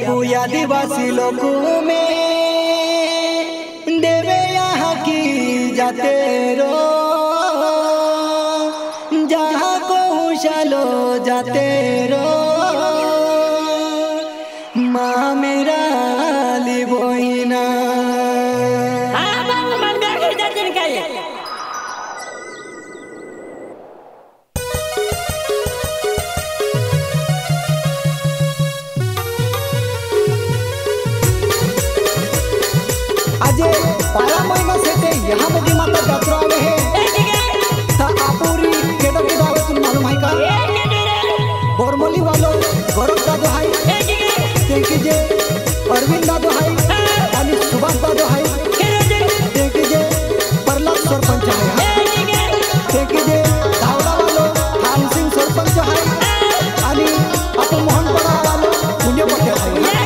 पूया आदिवासी लोगों में देवे यहाँ की जाते रो जहाँ को चलो जाते रो माँ मेरा लिबोइना अजय 12 महीना से यहाँ मोदी माता यात्रा में है आपूरी केडो के दावे तुम मालूम है का बोरमोली वालों गौरव दादो हाई देखी जे अरविंद दादो हाई आणि सुभाष दादो हाई देखी जे प्रहलाद सरपंच है देखी जे धावड़ा वालों थान सिंह सरपंच है आणि आपण मोहनपड़ा वालों पुण्य पटेल है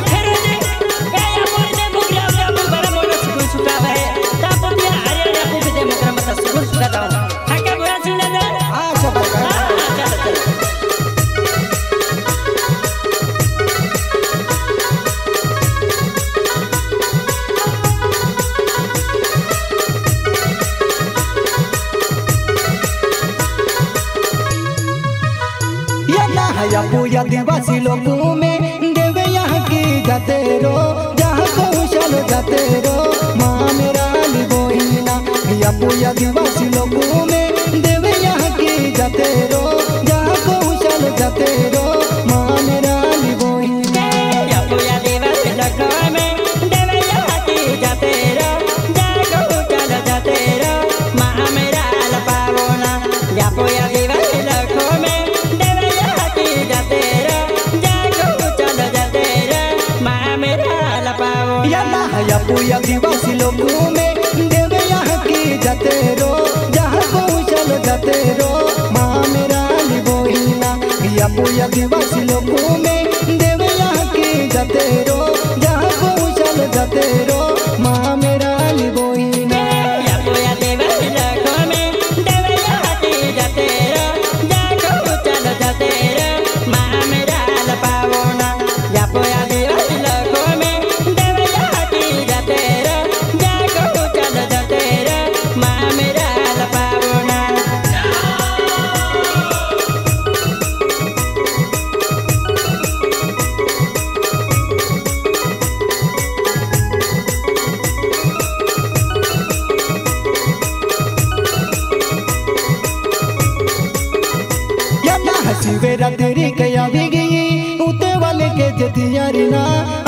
पूया आदिवासी लोगों में देवे यहाँ की जाते रो जहाँ को चलो जाते रो माँ मेरा लिबोइना या पूया आदिवासी लोगों में देवे यहाँ की जाते रो जहाँ को चलो जाते रो माँ मेरा लिबोइना या पूया आदिवासी लोगों में देवे यहाँ की जाते रो जहाँ को चलो जाते रो माँ मेरा लपावोना या पूया आदिवासी लोगों में या पूया आदिवासी लोगों में देवे यहाँ की जाते रो जहाँ को चलो जाते रो माँ मेरा लिबोइना या पूया आदिवासी लोगों में देवे यहाँ की जाते रो जहाँ को चलो जाते रो माँ मेरा लिबोइना या पूया आदिवासी लोगों में देवे यहाँ की जाते रो जहाँ को चलो जाते रो माँ मेरा लपावोना या पूया आदिवासी लोगों में सिवेरा तेरी कया भी गई उते वाले के जतियारी ना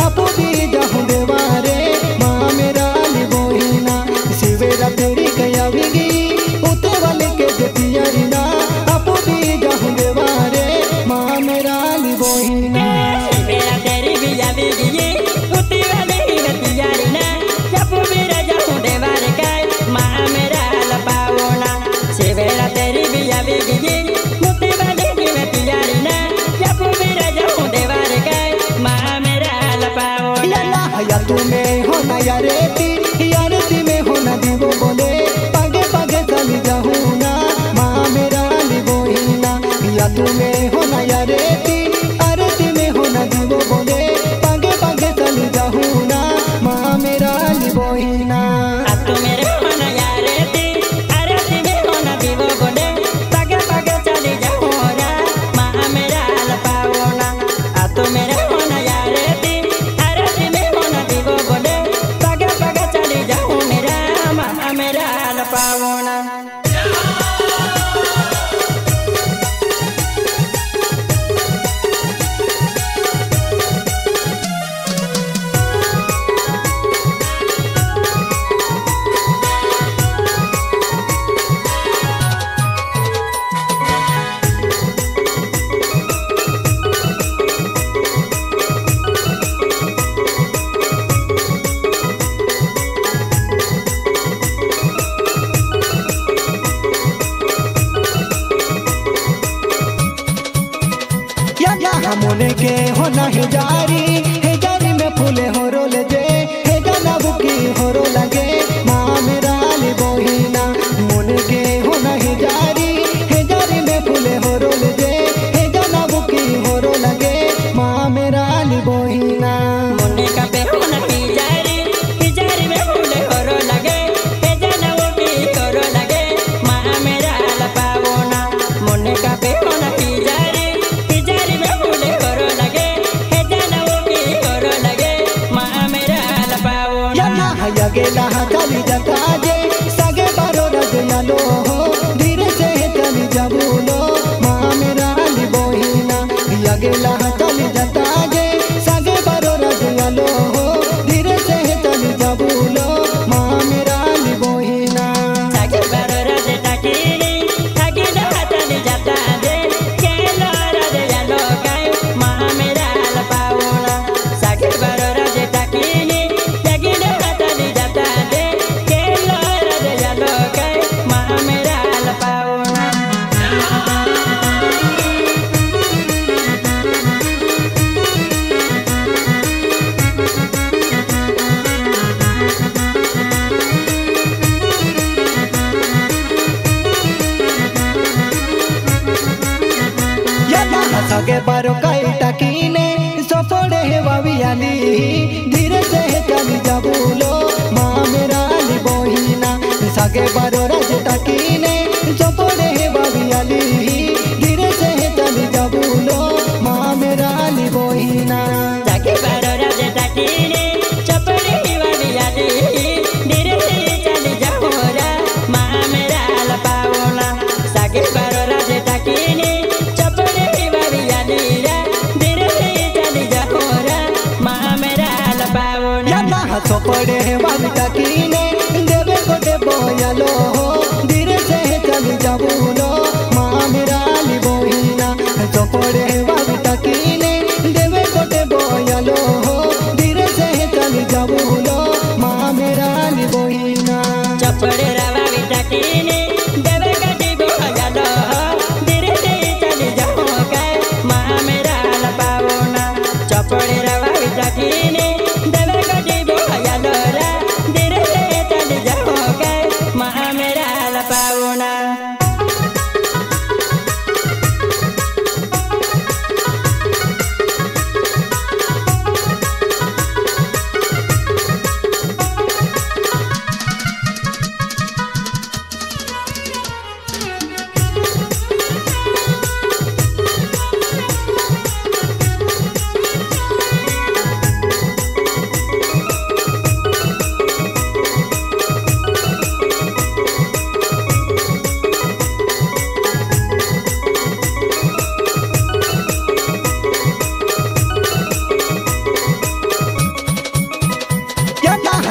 आपो भी जाऊं देवारे माँ मेरा लिबोइना सिवेरा तेरी कया भी गई उते वाले के जतियारी ना आपो भी जाऊं देवारे माँ मेरा लिबोइना सिवेरा तेरी भी जावी गई उते वाले के जतियारी ना आपो भी जाऊं देवारे का माँ मेरा लपावोना सिवेरा तेरी भी जावी गई या तुम्हें हो ना यारेती में हो ना दीवो बोले पागे पागे चली जाऊँ ना माँ मेरा लिबोइना या तुम्हें हो ना यारेती में हो ना दीवो बोले पागे पागे चली जाऊँ ना माँ मेरा लिबोइना तू मेरे हो ना यारेती में हो ना दीवो बोले पागे पागे चली जाऊँ ना माँ मेरा लपावोना तू मेरे हो ना यारेती पावोना मोने के हो ना है जारी में फूले हो रोल जे है गाना बुकी यागेला चली जाता जे सगे बारो रज यालो हो धीरे से चली जाबूलो माँ मेरा ली बोहिना यागेला चली जाता जे सगे बारो रज यालो हो धीरे से चली जाबूलो माँ मेरा ली बोहिना सगे बारो रज टाकीनी यागेला चली जाता जे केलो रज यालो काय माँ मेरा लपावोना सगे बारो रज टाकीनी यागेला चली जाता जे केलो रज यालो काय माँ मेरा लपावोना सगे बारो काई टाकीने सोफोड़े वावियाली धीरे से चली जाबूलो माँ मेरा ली बोहिना सगे बारो रज टाकीने सोफोड़े वावियाली धीरे से चली जाबूलो माँ मेरा ली बोहिना सगे बारो रज टाकीने चपड़े वावियाली धीरे से चली जाबूला माँ मेरा लपावोना सगे बारो रज टाकीने सोपड़े वाली टाकीने देवे कोटे बोयालो हो धीरे से चली जाबूलो माँ मेरा ली बोहिना सोपड़े वाली टाकीने देवे कोटे बोयालो हो धीरे से चली जाबूलो माँ मेरा ली बोहिना चपड़े वाली टाकीने देवे कोटे बोयालो हो धीरे से चली जाबूलो माँ मेरा लपावोना चपड़े वाली टाकीने देवे कोटे धीरे से चली जाओगे माँ मेरा लपावोना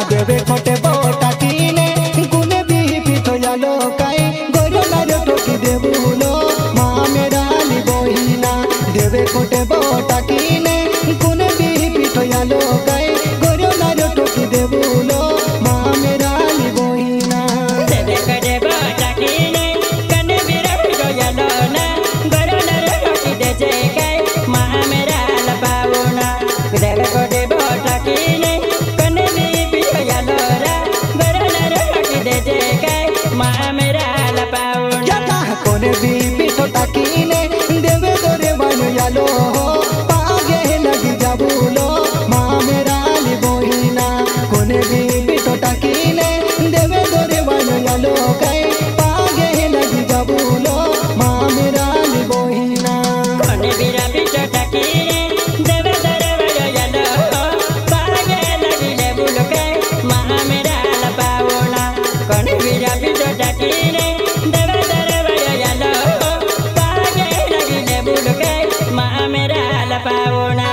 देवे कोटे बोटा कीने गुने भी पीछो यालो काई गोरो नारो ठोकी देबूलो माँ मेरा ली बोहिना देवे कोटे बोटा कीने गुने भी पीछो यालो काई गोरो नारो ठोकी देबूलो माँ मेरा ली बोहिना देवे कोटे बोटा कीने कने भी पीछो यालो ना गोरो नारो ठोकी देजे काई माँ मेरा लपावोना देवे कोटे बोटा कीने माँ मेरा लपावोना कोने भी पीछो टाकीने देवे दोरे वालो यालो हो पागे लगी जाबूलो माँ मेरा ली बोहिना कोने भी पीछो टाकीने देवे दोरे वालो यालो कई पागे लगी जाबूलो माँ मेरा ली बोहिना कोने भी पीछो टाकीने देवे दोरे वालो यालो पागे लगी जाबूलो कई माँ मेरा लपावोना कोने भी पीछो टाकीने देवे दोरे वालो यालो पागे लगी जाबूलो कई माँ मेरा लपावोना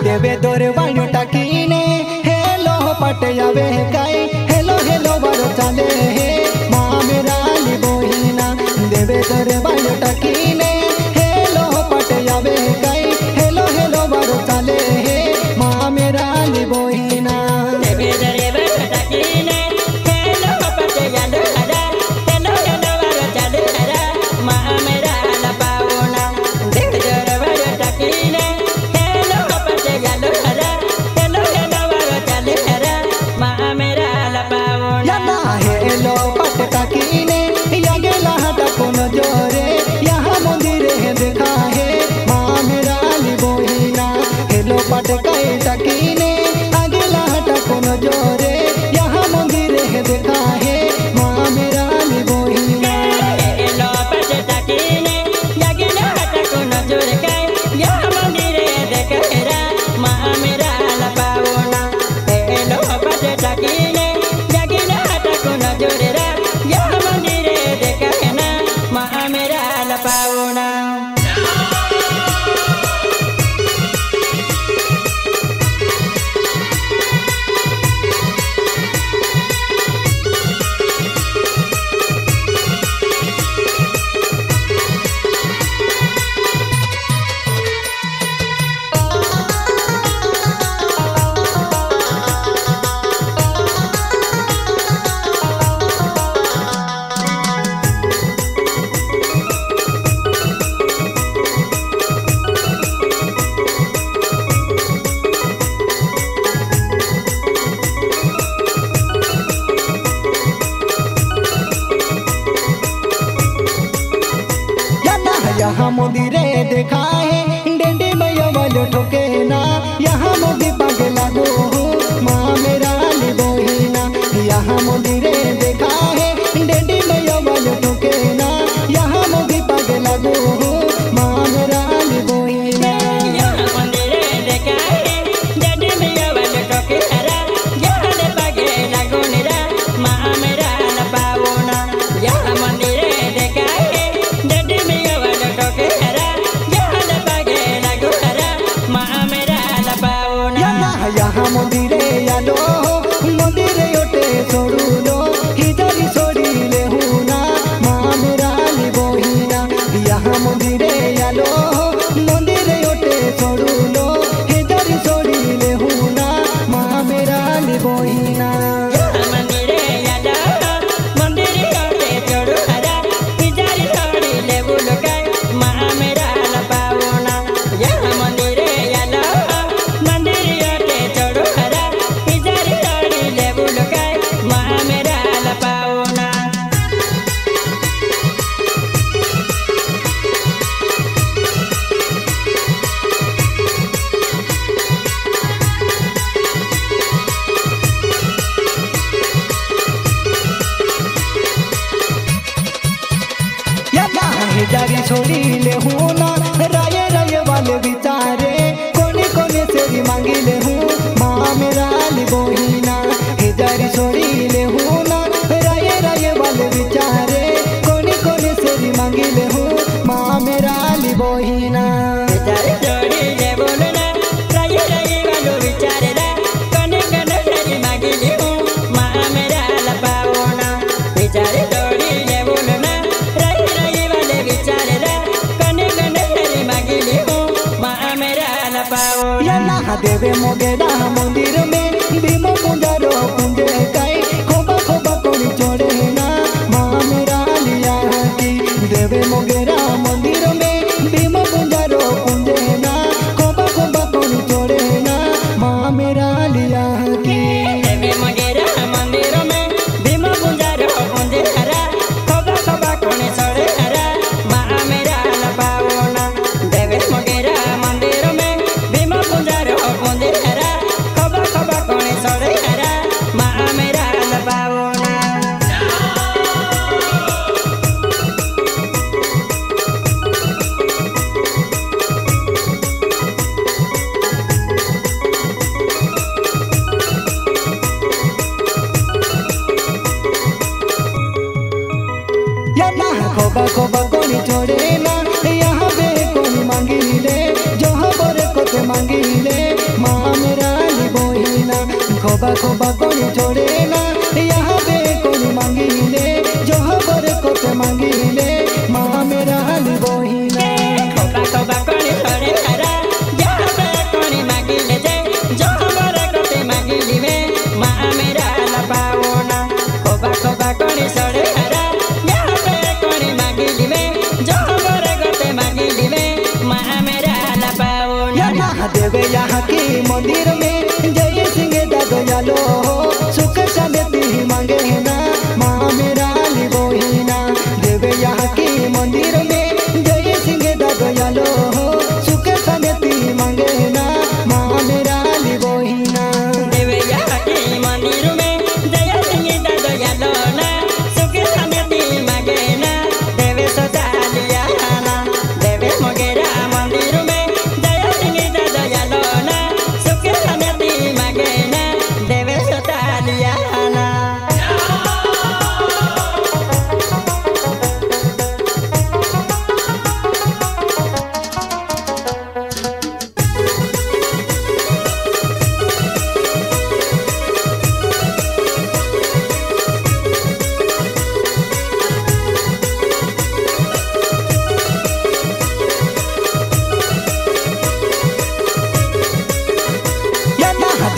देवे दोरे वालो टाकीने हेलो पटयावे काई हेलो हेलो बारो चाले माँ मेरा ली बोहिना देवे दोरे वालो टाकीने हेलो पटयावे काई हेलो हेलो बारो चाले माँ मेरा ली बोहिना देवे दोरे वालो टाकीने हेलो पटयावे हेलो हेलो बारो चाले माँ मेरा लपावोना देवे दोरे वालो टाकीने हेलो पट टाकीने यागेला हटा कोनो जोरे यहाँ मंदिरे देखा है डेंडी मैया वाले ठोके ना यहाँ मोदी पागे लागो माँ मेरा ली बोहिना यहाँ मंदिरे देखा है डेंडी मैया वाले ठोके ना यहाँ मोदी पागे लागो माँ मेरा ली बोहिना यहाँ मंदिरे आलो मंदिरे ओटे छोड़ू लो हिजारी छोड़ी ले हुना माँ मेरा ली बोहिना यहाँ मंदिरे आलो मंदिरे ओटे छोड़ू लो हिजारी छोड़ी ले हुना माँ मेरा ली बोहिना हिजारी छोड़ी ले हूँ ना राय राय वाले बिचारे कोने कोने से भी मांगी ले हूँ माँ मेरा ली बोहिना हिजारी छोड़ी ले हूँ ना राय राय वाले बिचारे कोने कोने से भी मांगी ले हूँ माँ मेरा ली बोहिना देवे मोगेरा मंदिर में भीमो पुंजारो पुंजे काई खोबा खोबा कोनी छोड़े ना माँ मेरा लिया की देवे मोगेरा मंदिर में भीमो पुंजारो पुंजे ना खोबा खोबा कोनी छोड़े ना माँ मेरा लिया की देवे मोगेरा मंदिर में भीमो पुंजारो पुंजे हरा खोबा खोबा कोनी छोड़े हरा माँ मेरा लपावना देवे मोगेरा मंदिर में भीमो पुंजारो पुंजे हरा खोबा खोबा कोनी छोड़े हरा माँ मेरा लपावना खोबा खोबा कोनी छोड़े ना यहाँ बे कोनी मांगी ले जो हमारे कोते मांगी ले माँ मेरा ली बोहिना खोबा खोबा कोनी छोड़े ना यहाँ बे कोनी मांगी ले जो हमारे कोते मांगी ले माँ मेरा ली बोहिना खोबा खोबा कोनी छोड़े हरा यहाँ पे कोनी मांगी ले जे जो हमारे कोते मांगी ली में माँ मेरा लपावना खोबा खोबा कोनी छोड़े हरा देवे यहाँ की मंदिर में जय सिंह दयालो सुख शांति मांगे ना माँ मेरा ली बोहिना देवे यहाँ की मंदिर में जय सिंह दयालो सुख शांति मांगे ना माँ मेरा ली बोहिना देवे यहाँ की मंदिर में जय सिंह दयालो ना सुख शांति मांगे ना देवे सदा लिया ना देवे मोगेरा मंदिर में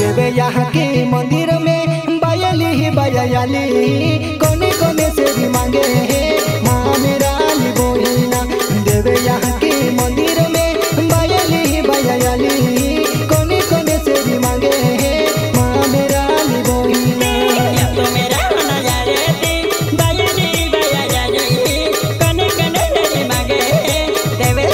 देवे यहाँ के मंदिर में बायली ही बायाली कोने कोने से भी मांगे माँ मेरा ली बोहिना देवे यहाँ के मंदिर में बायली ही बायाली कोने कोने से भी मांगे माँ मेरा ली बोहिना देवे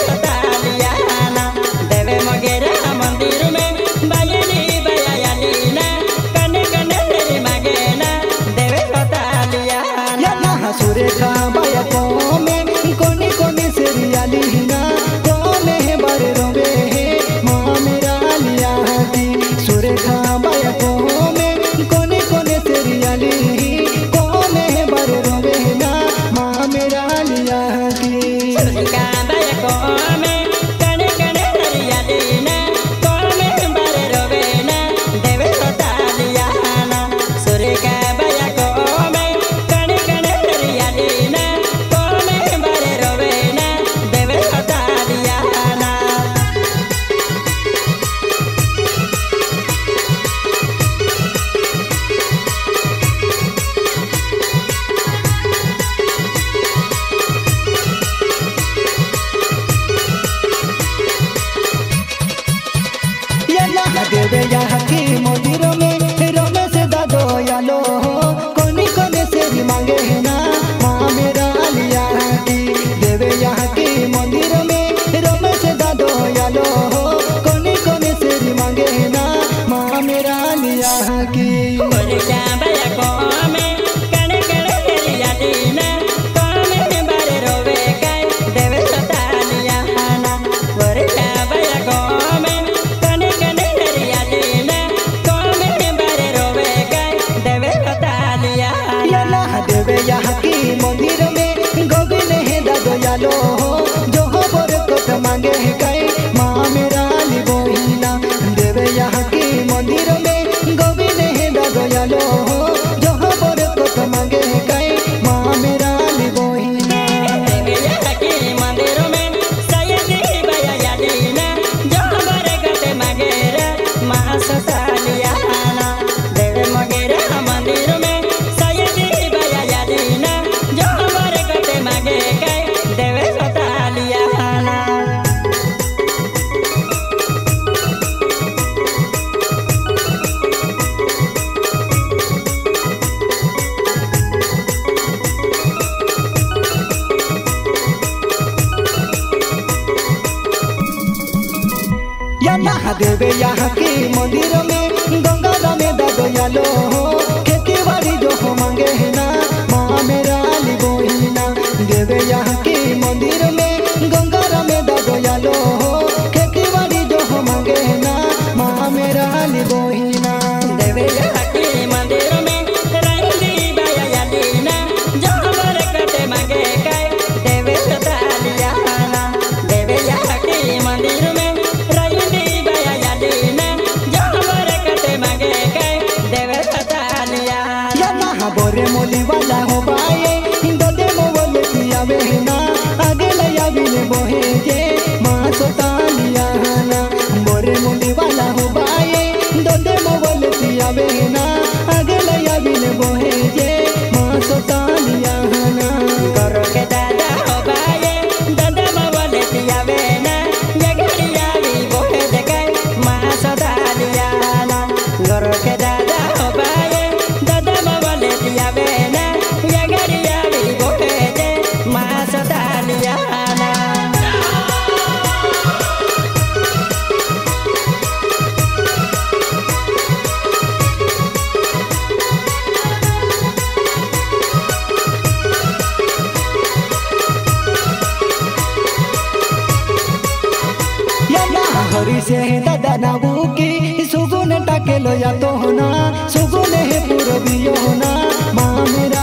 कत मांगे कई माँ मेरा लिबोहिना देवे यहाँ की मंदिर में गोविंद है दयालो हो जो बर कत मांगे कई माँ मेरा लिबोहिना देवे यहाँ की मंदिर में सयदी बया यादीना जो बर कत मांगे रे माँ सतालियाना देवे मगेरा मंदिर में सयदी बया यादीना जो बर कत मांगे कई देवे सतालियाना यहाँ देवे यहाँ की मंदिर में गंगा में दयालो हो खेती बाड़ी जो हो मांगे है ना माँ मेरा लिबोहिना देवे यहाँ की मंदिर में गंगा में दयालो हो खेती बाड़ी जो हो मांगे है ना माँ मेरा लिबोहिना देवे यहाँ की मंदिर में रही बया यादीना जो बर कत मांगे कई देवे सतालियाना देवे यहाँ की मंदिर में रही बया यादीना जो बर कत मांगे कई देवे सतालियाना यहाँ बोरे मोली वाला हो बाए दे मोले पिया बहना आगे लया बिले बोहे जे माँ सोतालिया ना बोरे मोली वाला हो बाए दे मोले पिया बहना आगे लया बिले बोहे जे माँ सोतालिया ना करो के दादा हो बाये दादा मवले तिया बेना ये घड़िया भी बोहे देखे माँ सदालियाना करो के दादा हो बाये दादा मवले तिया बेना ये घड़िया भी बोहे दे माँ सदालियाना हरी से दादा नाबू की सुगुन टाके लो या तो होना सुगुन है पूर्वियो होना माँ मेरा